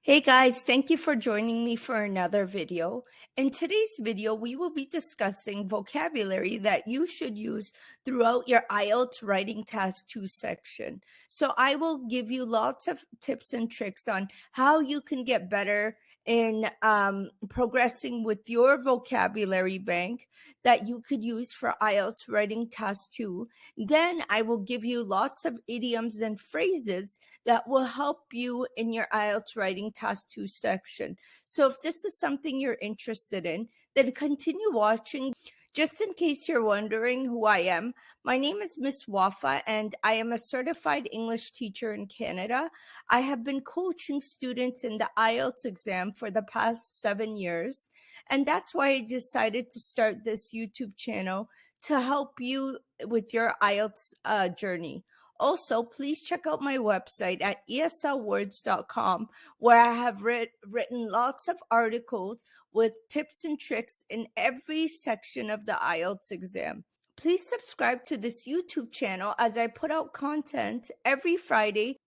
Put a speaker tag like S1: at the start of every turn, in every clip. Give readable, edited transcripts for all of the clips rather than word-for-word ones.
S1: Hey guys, thank you for joining me for another video. In today's video, we will be discussing vocabulary that you should use throughout your IELTS Writing Task 2 section. So I will give you lots of tips and tricks on how you can get better in progressing with your vocabulary bank that you could use for IELTS Writing Task 2. Then I will give you lots of idioms and phrases that will help you in your IELTS Writing Task 2 section. So if this is something you're interested in, then continue watching. Just in case you're wondering who I am, my name is Miss Wafa and I am a certified English teacher in Canada. I have been coaching students in the IELTS exam for the past 7 years, and that's why I decided to start this YouTube channel to help you with your IELTS journey. Also, please check out my website at eslwords.com, where I have written lots of articles with tips and tricks in every section of the IELTS exam. Please subscribe to this YouTube channel as I put out content every Friday.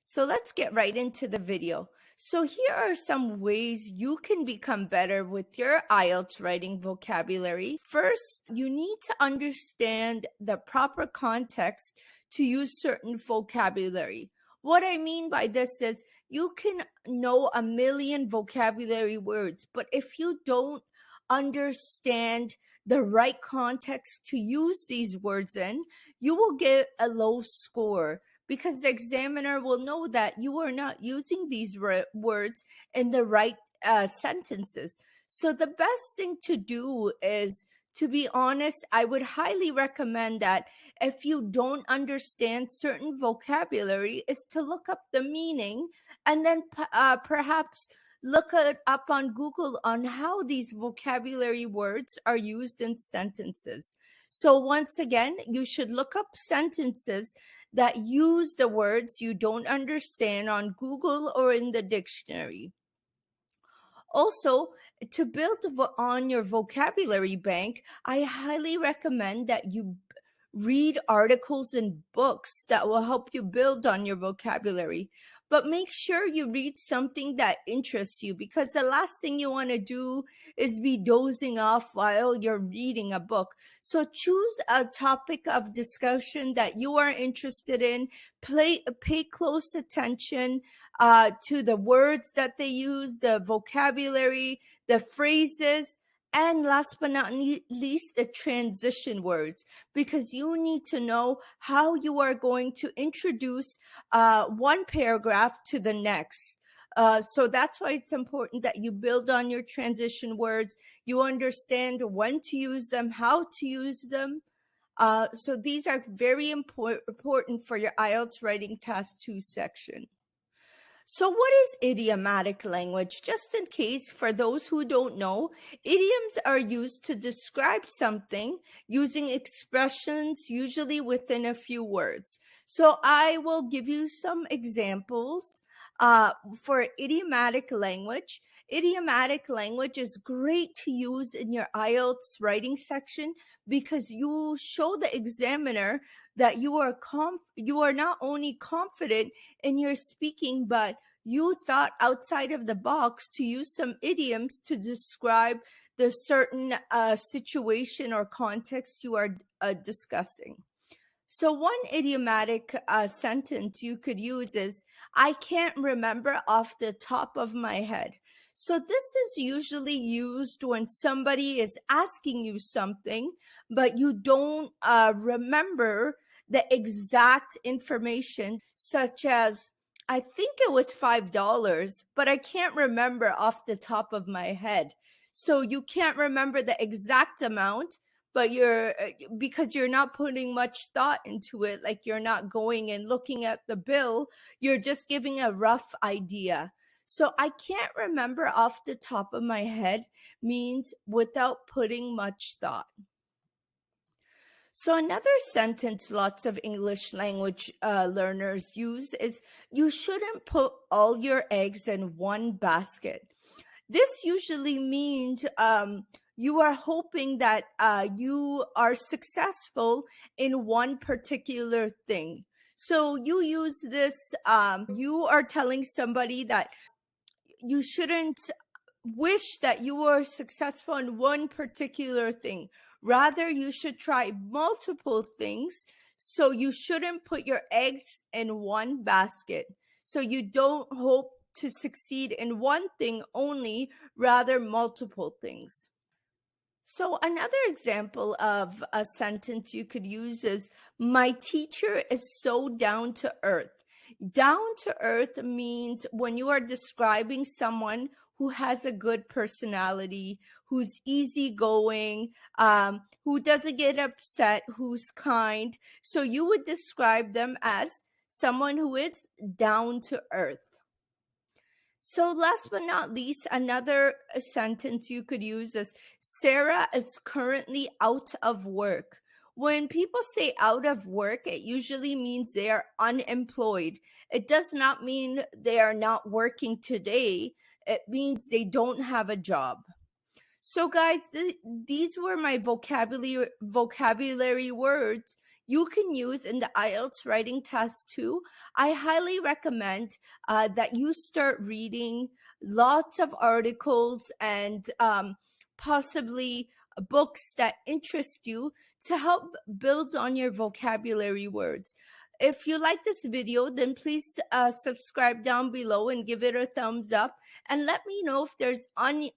S1: So let's get right into the video. So here are some ways you can become better with your IELTS writing vocabulary. First, you need to understand the proper context to use certain vocabulary. What I mean by this is you can know a million vocabulary words, but if you don't understand the right context to use these words in, you will get a low score because the examiner will know that you are not using these words in the right sentences. So the best thing to do is, to be honest, I would highly recommend that if you don't understand certain vocabulary, is to look up the meaning and then perhaps look it up on Google on how these vocabulary words are used in sentences. So once again, you should look up sentences that use the words you don't understand on Google or in the dictionary. Also, to build on your vocabulary bank, I highly recommend that you read articles and books that will help you build on your vocabulary. But make sure you read something that interests you, because the last thing you want to do is be dozing off while you're reading a book. So choose a topic of discussion that you are interested in. Pay close attention to the words that they use, the vocabulary, the phrases, and last but not least, the transition words, because you need to know how you are going to introduce one paragraph to the next. So that's why it's important that you build on your transition words. You understand when to use them, how to use them. So these are very important for your IELTS Writing Task 2 section. So what is idiomatic language? Just in case, for those who don't know, idioms are used to describe something using expressions usually within a few words. So I will give you some examples for idiomatic language. Idiomatic language is great to use in your IELTS writing section because you show the examiner that you are not only confident in your speaking, but you thought outside of the box to use some idioms to describe the certain situation or context you are discussing. So one idiomatic sentence you could use is, I can't remember off the top of my head. So this is usually used when somebody is asking you something, but you don't remember the exact information, such as, I think it was $5, but I can't remember off the top of my head. So you can't remember the exact amount, but because you're not putting much thought into it, like you're not going and looking at the bill, you're just giving a rough idea. So I can't remember off the top of my head means without putting much thought. So another sentence lots of English language learners use is, you shouldn't put all your eggs in one basket. This usually means you are hoping that you are successful in one particular thing. So you use this, you are telling somebody that you shouldn't wish that you were successful in one particular thing. Rather, you should try multiple things. So you shouldn't put your eggs in one basket. So you don't hope to succeed in one thing only, rather multiple things. So another example of a sentence you could use is, my teacher is so down to earth. Down to earth means when you are describing someone who has a good personality, who's easygoing, who doesn't get upset, who's kind. So you would describe them as someone who is down to earth. So last but not least, another sentence you could use is, Sarah is currently out of work. When people say out of work, it usually means they are unemployed. It does not mean they are not working today. It means they don't have a job. So, guys, these were my vocabulary words you can use in the IELTS writing test too. I highly recommend that you start reading lots of articles and possibly books that interest you to help build on your vocabulary words. If you like this video, then please subscribe down below and give it a thumbs up. And let me know if there's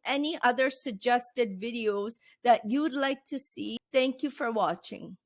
S1: any other suggested videos that you'd like to see. Thank you for watching.